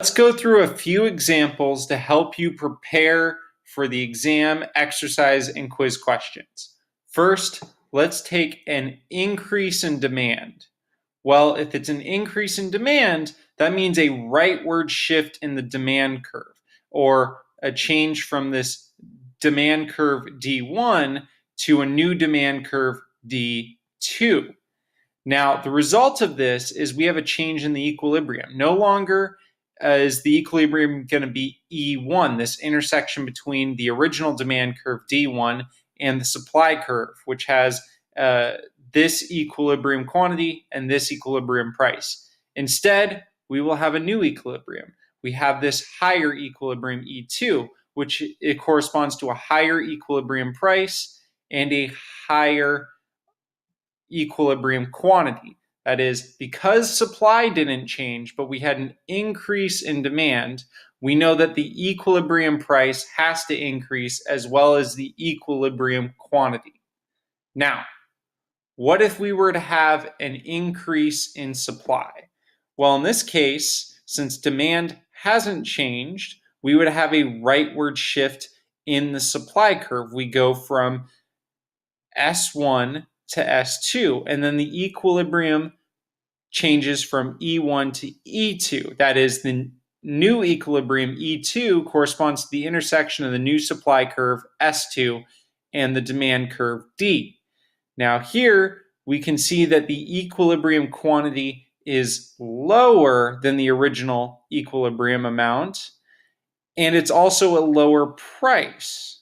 Let's go through a few examples to help you prepare for the exam, exercise, and quiz questions. First, let's take an increase in demand. Well, if it's an increase in demand, that means a rightward shift in the demand curve, or a change from this demand curve D1 to a new demand curve D2. Now, the result of this is we have a change in the equilibrium. No longer is the equilibrium going to be E1, this intersection between the original demand curve D1 and the supply curve, which has this equilibrium quantity and this equilibrium price. Instead, we will have a new equilibrium. We have this higher equilibrium E2, which it corresponds to a higher equilibrium price and a higher equilibrium quantity. That is, because supply didn't change, but we had an increase in demand, we know that the equilibrium price has to increase as well as the equilibrium quantity. Now, what if we were to have an increase in supply? Well, in this case, since demand hasn't changed, we would have a rightward shift in the supply curve. We go from S1 to S2, and then the equilibrium changes from E1 to E2. That is, the new equilibrium E2 corresponds to the intersection of the new supply curve S2 and the demand curve D. Now here we can see that the equilibrium quantity is lower than the original equilibrium amount, and it's also a lower price.